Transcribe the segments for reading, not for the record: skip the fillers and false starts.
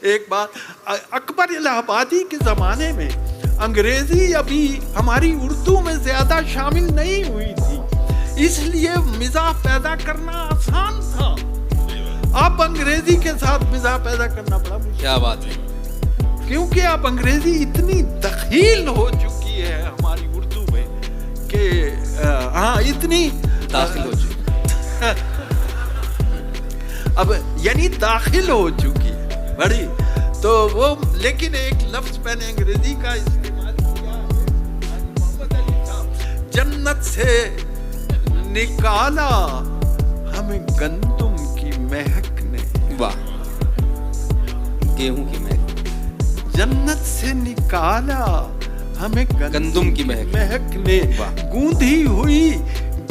एक बात, अकबर इलाहाबादी के ज़माने में अंग्रेज़ी अभी हमारी उर्दू में ज़्यादा शामिल नहीं हुई थी, इसलिए मिज़ाह पैदा करना आसान था। अब अंग्रेज़ी के साथ मिज़ाह पैदा करना बड़ा मुश्किल। क्या बात है, क्योंकि अब अंग्रेज़ी इतनी दखील हो चुकी है हमारी उर्दू में कि हाँ, इतनी दाखिल हो चुकी अब यानी दाखिल हो चुकी है बड़ी, तो वो लेकिन एक लफ्ज मैंने अंग्रेजी का इस्तेमाल किया है, मोहम्मद अली साहब, जन्नत से निकाला हमें गंदुम की महक ने। वाह, गेहूं की महक, जन्नत से निकाला हमें गंदुम की महक ने, गूंधी हुई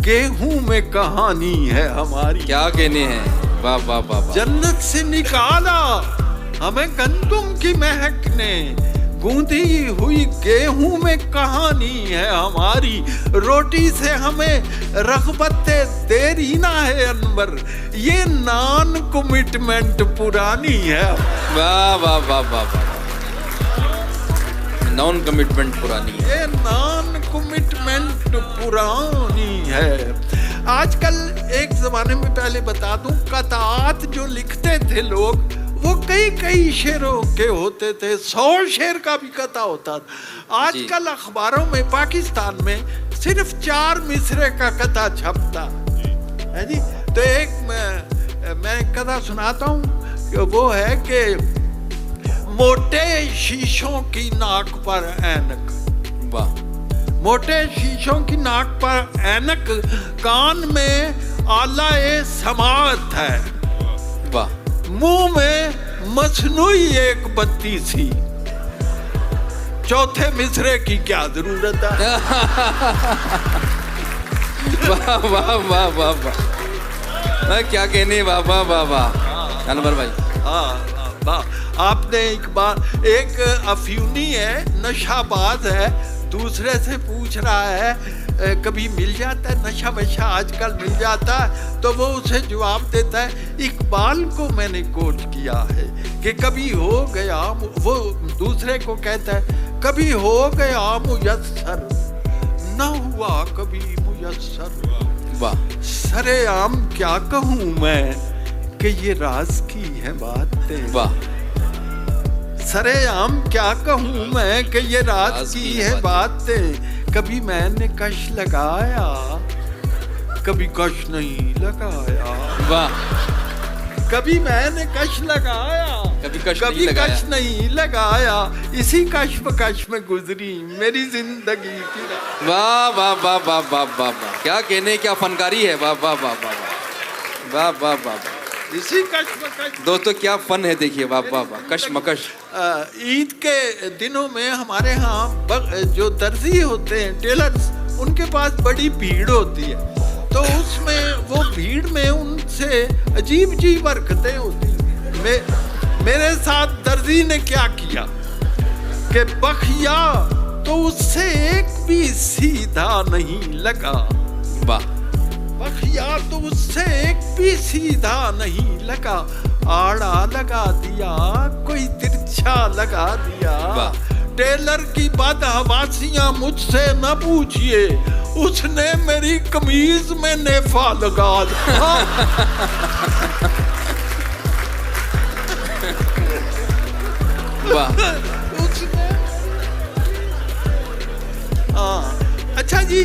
गेहूं में कहानी है हमारी। क्या कहने हैं, वाह वाह वाह। जन्नत से निकाला हमें गंदुम की महक ने, गूंधी हुई गेहूं में कहानी है हमारी। रोटी से हमें रग़बते देरी ना है अनवर, ये नॉन कमिटमेंट पुरानी है। वाह वाह वाह वाह वाह, नॉन कमिटमेंट पुरानी है, ये नॉन कमिटमेंट पुरानी है। आजकल एक जमाने में पहले बता दूं, कतात जो लिखते थे लोग वो कई कई शेरों के होते थे, 100 शेर का भी कता होता था। आजकल अखबारों में पाकिस्तान में सिर्फ 4 मिसरे का कता छपता है जी। तो एक मैं कथा सुनाता हूँ, वो है कि मोटे शीशों की नाक पर ऐनक। वाह, मोटे शीशों की नाक पर ऐनक, कान में आला-ए समाअत है। वाह, मुंह में मसनूई एक बत्ती सी, चौथे मिसरे की क्या जरूरत है। वाह वाह वाह वाह वाह, क्या कहने, वाह वाह वाह वाह अनवर भाई। हाँ वाह, आपने एक बार, एक अफ्यूनी है, नशाबाज है, दूसरे से पूछ रहा है कभी मिल जाता है नशा वशा, आजकल मिल जाता है, तो वो उसे जवाब देता है, इकबाल को मैंने कोट किया है कि कभी हो गया, वो दूसरे को कहता है कभी हो गया मुयस्सर, न हुआ कभी मुयस्सर। वाह, सरेआम क्या कहूँ मैं कि ये राज की है बातें। वाह, सरेआम क्या कहूँ मैं कि ये राज की है बातें। कभी मैंने कश लगाया, कभी कश नहीं लगाया। वाह, कभी मैंने कश लगाया, कभी कश नहीं लगाया। इसी कश्मकश में गुजरी मेरी जिंदगी की। वाह वाह वाह वाह वाह वाह वाह, क्या कहने, क्या फनकारी है। वाह वाह वाह वाह वाह वाह वाह वाह, इसी कश्मकश। दोस्तों क्या फन है, देखिए, वाह वाह वाह, कश्मकश। ईद के दिनों में हमारे यहाँ जो दर्जी होते हैं, टेलर्स, उनके पास बड़ी भीड़ होती है, तो उसमें वो भीड़ में उनसे अजीब अजीब हरकतें होती हैं। मेरे साथ दर्जी ने क्या किया कि बखिया तो उससे एक भी सीधा नहीं लगा। वाह, बखिया तो उससे एक भी सीधा नहीं लगा, आड़ा लगा दिया, कोई तिरछा लगा दिया। टेलर की बदहवासियां मुझसे न पूछिए, उसने मेरी कमीज में नेफा लगा दिया। वाह, अच्छा जी,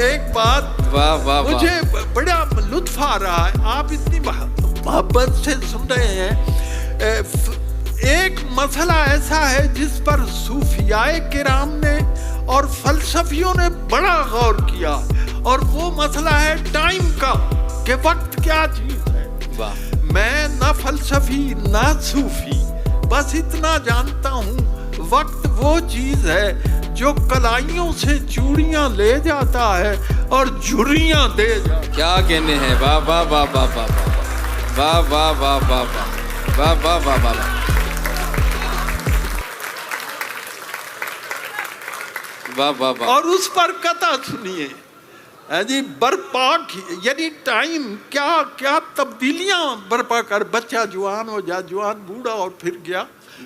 एक बात, वाह वाह, मुझे बड़ा लुत्फ आ रहा है, आप इतनी मोहब्बत से सुन रहे हैं। एक मसला ऐसा है जिस पर सूफियाए किराम ने और फलसफियों ने बड़ा गौर किया, और वो मसला है टाइम का, कि वक्त क्या चीज है। वाह, मैं ना फलसफी ना सूफी, बस इतना जानता हूँ, वक्त वो चीज है जो कलाइयों से चूड़ियां ले जाता है और झुर्रियां दे जाता। क्या कहने हैं, वाह वाह वाह वाह वाह वाह वाह वाह वाह वाह वाह वाह वाह वाह, वाह वाह वाह। और उस पर कथा सुनिए, है जी, बर्पा यानी टाइम क्या क्या तब्दीलियां बर्पा कर, बच्चा जवान हो जा, जवान बूढ़ा और फिर गया।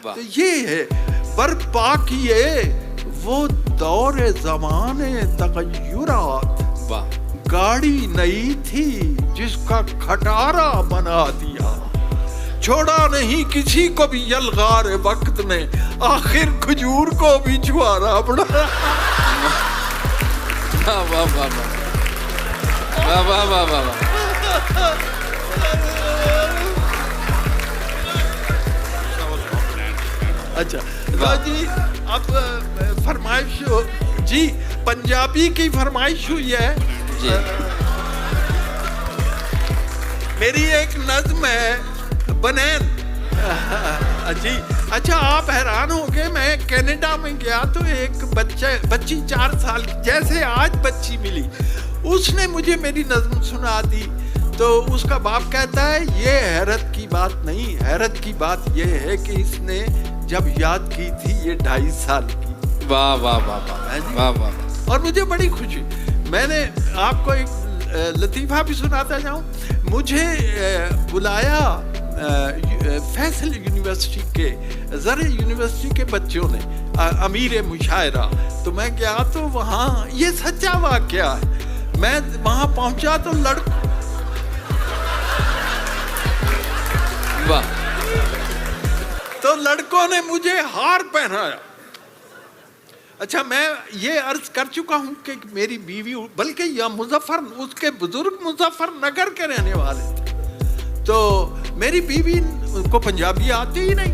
तो ये है बर्पा किए वो दौरे ज़माने तगय्युरात। गाड़ी नई थी जिसका खटारा बना दिया, छोड़ा नहीं किसी को भी यलगार वक्त ने, आखिर खजूर को भी छुआरा बना। वाह वाह वाह वाह वाह वाह वाह वाह। अच्छा जी, अब फरमाइश जी, पंजाबी की फरमाइश हुई है जी। मेरी एक नज़्म है बनैन जी। अच्छा, आप हैरान हो गए, मैं कनाडा में गया तो एक बच्ची 4 साल की, जैसे आज बच्ची मिली, उसने मुझे मेरी नज़्म सुना दी। तो उसका बाप कहता है ये हैरत की बात नहीं, हैरत की बात ये है कि इसने जब याद की थी ये 2.5 साल की। वाह वाह वाह वाह वाह वाह। और मुझे बड़ी खुशी, मैंने आपको एक लतीफ़ा भी सुनाता जाऊं। मुझे बुलाया फैसल यूनिवर्सिटी के, ज़रे यूनिवर्सिटी के बच्चों ने, अमीर मुशायरा। तो मैं गया तो वहाँ, ये सच्चा वाक़या है, मैं वहाँ पहुँचा तो लड़कों ने मुझे हार पहनाया। अच्छा, मैं ये अर्ज कर चुका हूँ कि मेरी बीवी, बल्कि यह मुजफ्फर, उसके बुजुर्ग मुजफ्फरनगर के रहने वाले थे, तो मेरी बीवी को पंजाबी आती ही नहीं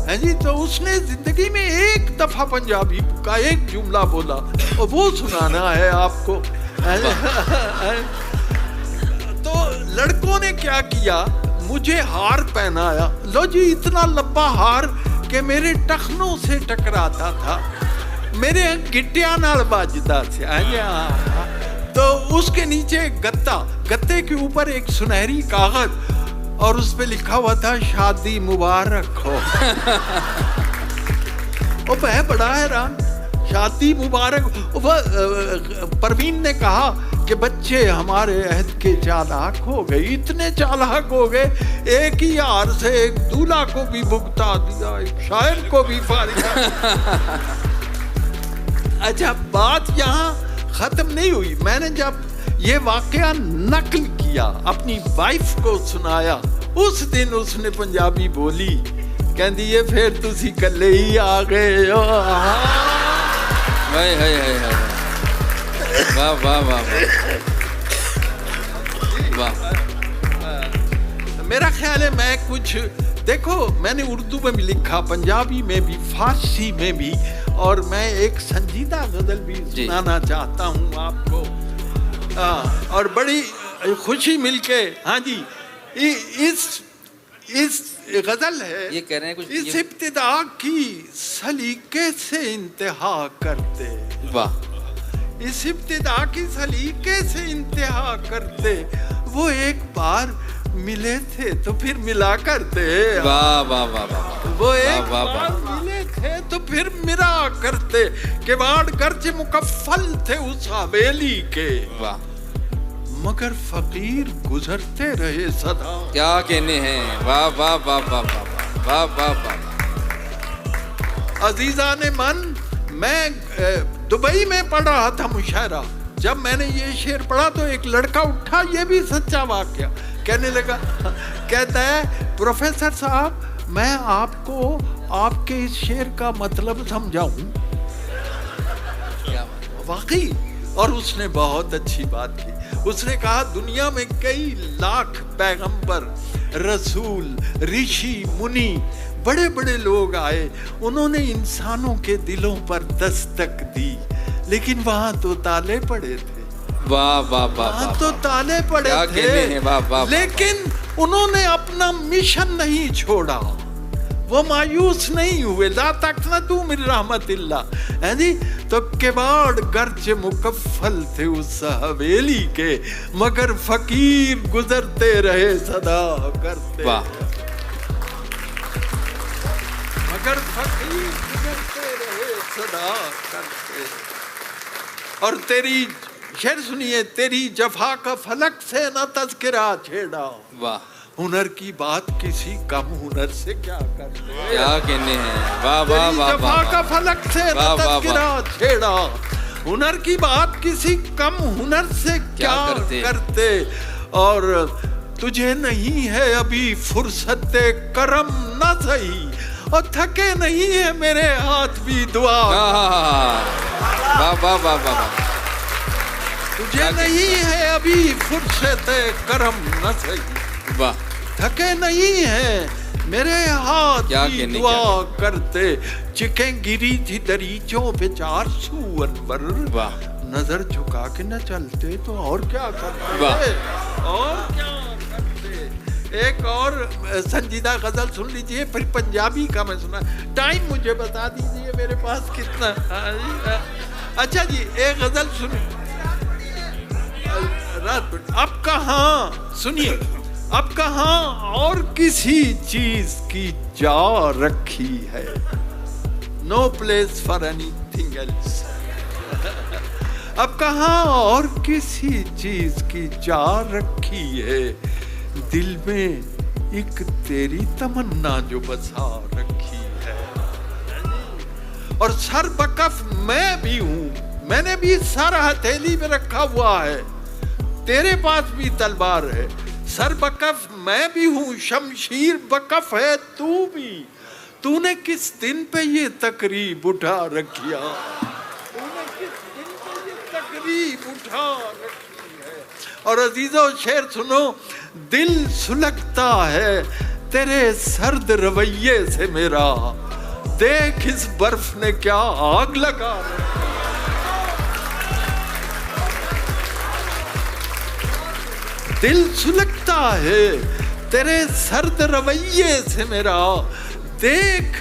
है जी। तो उसने जिंदगी में एक दफा पंजाबी का एक जुमला बोला और वो सुनाना है आपको। तो लड़कों ने क्या किया, मुझे हार पहनाया। लो जी, इतना लंबा हार कि मेरे टखनों से टकराता था, मेरे गिट्टिया नाल बाजदा से। तो उसके नीचे गत्ता, गत्ते के ऊपर एक सुनहरी कागज और उस पे लिखा हुआ था शादी मुबारक हो। और मैं बड़ा हैरान, शादी मुबारक। परवीन ने कहा कि बच्चे हमारे अहद के चालाक हो गए, इतने चालाक हो गए, एक ही हार से एक दूल्हा को भी भुगता दिया, एक शायर को भी फारिगा। अच्छा, बात यहाँ खत्म नहीं हुई। मैंने जब ये वाकया नकल किया, अपनी वाइफ को सुनाया, उस दिन उसने पंजाबी बोली, कहती ये फिर तुसी कल्ले ही आ गए हो। वाह वाह वाह वाह। मेरा ख्याल है मैं कुछ, देखो मैंने उर्दू में भी लिखा, पंजाबी में भी, फारसी में भी, और मैं एक संजीदा गजल भी सुनाना चाहता हूँ आपको। और बड़ी खुशी मिलके, हाँ जी, इस गजल है, ये कह रहे हैं कुछ, इस इब्तिदा की सलीके से इंतहा करते। वाह। इस इब्तिदा की सलीके से इंतहा करते, वो एक बार मिले थे तो फिर मिला करते। वाह वाह वाह वाह। वो एक बार मिले थे तो फिर मिला करते, किवाड़ गर्ज मुकफ्फल थे उस हवेली के। वाह। मगर फकीर गुजरते रहे सदा। क्या कहने हैं, वाह वाह वाह वाह वाह वाह वाह वाह। अजीजा ने मन, मैं दुबई में पढ़ रहा था मुशायरा, जब मैंने ये शेर पढ़ा तो एक लड़का उठा, ये भी सच्चा वाकया, कहने लगा, कहता है प्रोफेसर साहब, मैं आपको आपके इस शेर का मतलब समझाऊं। वाकई। और उसने बहुत अच्छी बात की, उसने कहा दुनिया में कई लाख पैगंबर, रसूल, ऋषि, मुनि, बड़े बड़े लोग आए, उन्होंने इंसानों के दिलों पर दस्तक दी, लेकिन वहां तो ताले पड़े थे। वाह वाह वाह। वहां तो ताले पड़े थे, वाह वाह। लेकिन उन्होंने अपना मिशन नहीं छोड़ा, वो मायूस नहीं हुए। ला तक़नतू मिन रहमतिल्लाह, है जी। तो किवाड़ गर्ज मुकफ्फल थे उस हवेली के, मगर फकीर गुजरते रहे सदा करते। वाह। मगर फकीर गुजरते रहे सदा करते। और तेरी शेर सुनिए, तेरी जफा का फलक से न तज़किरा छेड़ा, वाह हुनर की बात किसी कम हुनर से क्या करते, क्या कहने हैं, वाह वाह वाह जफा वाह का फलक से न वाह, वाह, तज़किरा छेड़ा, हुनर की बात किसी कम हुनर से क्या करते। और तुझे नहीं है अभी फुर्सत करम न सही, और थके नहीं है मेरे हाथ भी दुआ, वाह वाह वाह वाह, तुझे नहीं है अभी फुर्सत करम न सही, वाह थके नहीं है मेरे हाथ क्या भी कहने, दुआ करते। चिकें गिरी थी दरीचों पे 400 अनवर, वाह नजर झुका के न चलते तो और क्या करते, वाह। और क्या करते। एक और संजीदा गजल सुन लीजिए, फिर पंजाबी का मैं सुना। टाइम मुझे बता दीजिए मेरे पास कितना। अच्छा जी, एक गजल सुन। अब कहाँ, सुनिए, अब कहाँ और किसी चीज की जा रखी है, no place for anything else. अब कहाँ और किसी चीज की जा रखी है, दिल में एक तेरी तमन्ना जो बसा रखी है। और सर बकफ मैं भी हूं, मैंने भी सर हथेली में रखा हुआ है, तेरे पास भी तलवार है। सर बकफ मैं भी हूं, शमशीर बकफ है तू भी, तूने किस दिन पे ये तकरीब उठा रखिया, तूने किस दिन पे ये तकरीब उठा रखी है। और अजीजों, शेर सुनो, दिल सुलगता है तेरे सर्द रवैये से मेरा, देख इस बर्फ ने क्या आग लगा रखी। दिल सुलगता है तेरे सर्द रवैये से मेरा, देख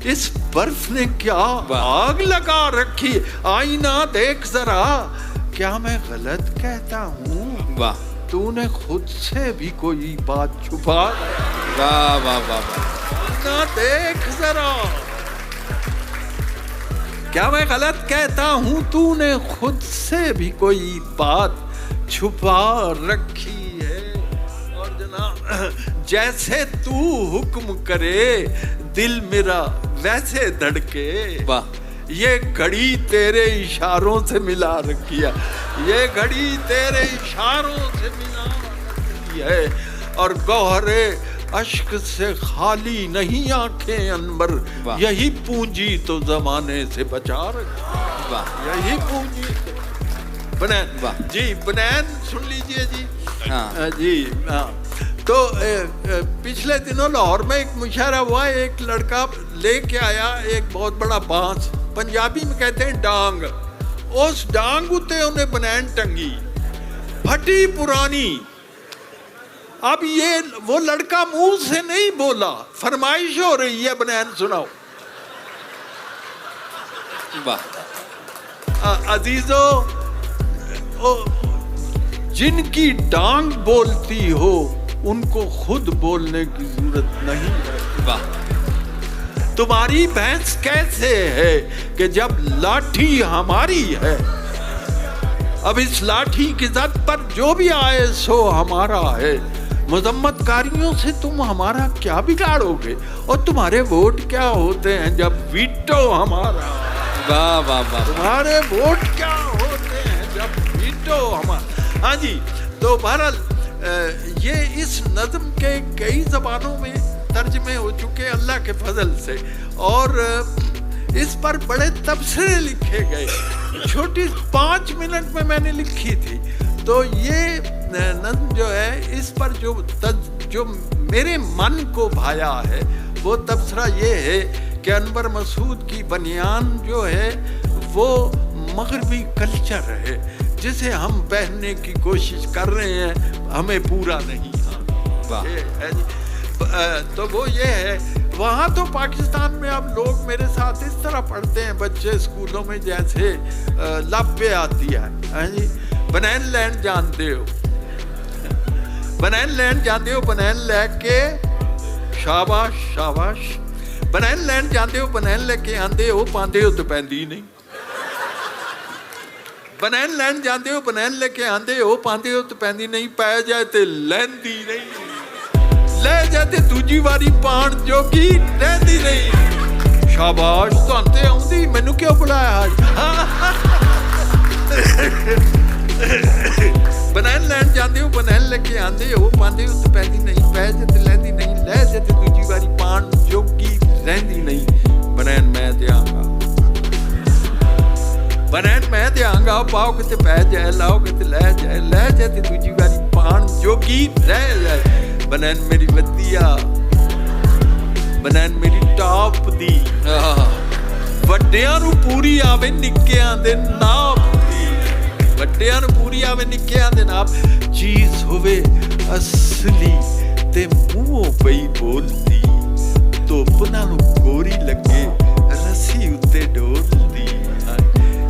इस बर्फ ने क्या आग लगा रखी। आईना देख जरा, क्या मैं गलत कहता हूँ, वाह, तूने खुद से भी कोई बात छुपा। वाह वाह वाह, आईना देख जरा, क्या मैं गलत कहता हूँ, तूने खुद से भी कोई बात छुपा रखी है। और जनाब, जैसे तू हुक्म करे दिल मेरा वैसे धड़के, वाह, ये घड़ी तेरे इशारों से मिला रखी है, ये घड़ी तेरे इशारों से मिला रखी है। और गौहरे अश्क से खाली नहीं आंखें अनवर, यही पूंजी तो जमाने से बचा रखी, वाह, यही पूंजी। बनैन जी, बनैन सुन लीजिए जी। हाँ जी हाँ। तो पिछले दिनों लाहौर में एक मुशायरा हुआ, एक लड़का लेके आया एक बहुत बड़ा बांस, पंजाबी में कहते हैं डांग, उस डांग उते उन्हें बनैन टंगी, फटी पुरानी। अब ये वो लड़का मुंह से नहीं बोला, फरमाइश हो रही है बनैन सुनाओ। वाह, अजीजों, जिनकी डांग बोलती हो उनको खुद बोलने की जरूरत नहीं है। वाह, तुम्हारी भैंस कैसे है कि जब लाठी हमारी है, अब इस लाठी की जद पर जो भी आए सो हमारा है। मजम्मतकारियों से तुम हमारा क्या बिगाड़ोगे, और तुम्हारे वोट क्या होते हैं जब वीटो हमारा। वाह वाह वाह, तुम्हारे वोट क्या होते हैं जब वीटो हमारा। हाँ जी, तो बहरहाल ये इस नज़्म के कई ज़बानों में तर्जमे हो चुके अल्लाह के फजल से, और इस पर बड़े तबसरे लिखे गए। छोटी 5 मिनट में मैंने लिखी थी। तो ये नज़्म जो है, इस पर जो मेरे मन को भाया है वो तबसरा ये है कि अनवर मसूद की बनियान जो है वो मगरबी कल्चर है, जिसे हम पहनने की कोशिश कर रहे हैं, हमें पूरा नहीं आता। ये है जी। तो वो ये है, वहाँ तो पाकिस्तान में अब लोग मेरे साथ इस तरह पढ़ते हैं बच्चे स्कूलों में, जैसे लप्पे आती है जी। बनैन लैंड जानते हो, बनैन लैंड जानते हो, बनैन लेके शाबाश शाबाश, बनैन लैंड जानते हो, बनैन लेके आंदे हो, पांदे हो तो पैंदी नहीं। बनैन लैन जाते हो, बनैन लेके आंदे हो, पांदे हो तो पैंदी नहीं, पै जाए ते लैंदी नहीं, ले जाए ते दूजी वारी पाण जोगी लैंदी नहीं। शाबाश, तुहानू ते आउंदी, मैनू क्यों बुलाया बनैन लैन जाते हो, बनैन लेके आंदे हो, पांदे हो तो पैंदी नहीं, पै जाए ते लैंदी नहीं, ले जाए ते दूजी वारी पाण जोगी लैंदी नहीं। बनैन मैं देआंगा, बनैन मैं देआंगा, पाओगे ते पै जाए, लाओगे ते लै जाए ते दूजी वारी पाण जोगी रह जाए। बनैन मेरी वधिया, बनैन मेरी टॉप दी, ਵੱਡਿਆਂ ਨੂੰ ਪੂਰੀ ਆਵੇ ਨਿੱਕਿਆਂ ਦੇ ਨਾਪ ਦੀ, ਵੱਡਿਆਂ ਨੂੰ ਪੂਰੀ ਆਵੇ ਨਿੱਕਿਆਂ ਦੇ ਨਾਪ, ਚੀਜ਼ ਹੋਵੇ ਅਸਲੀ ਤੇ ਮੂੰਹੋਂ ਪਈ ਬੋਲਦੀ, ਧੁੱਪ ਨਾਲੋਂ ਗੋਰੀ ਲੱਗੇ ਰੱਸੀ ਉੱਤੇ ਡੋਲਦੀ।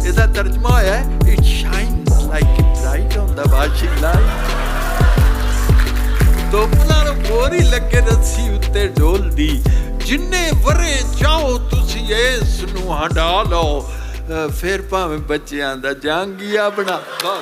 ਇਹਦਾ ਤਰਜਮਾ ਹੋਇਆ it shines like it bright on the washing light, ਧੁੱਪ ਨਾਲੋਂ ਗੋਰੀ ਲੱਗੇ ਰੱਸੀ ਉੱਤੇ ਡੋਲਦੀ। ਜਿੰਨੇ ਵਰੇ ਚਾਹੋ ਤੁਸੀਂ ਇਸ ਨੂੰ ਹੰਡਾ ਲਓ, ਫਿਰ ਭਾਵੇਂ ਬੱਚਿਆਂ ਦਾ ਜਾਂਗੀਆ ਬਣਾ ਲਓ।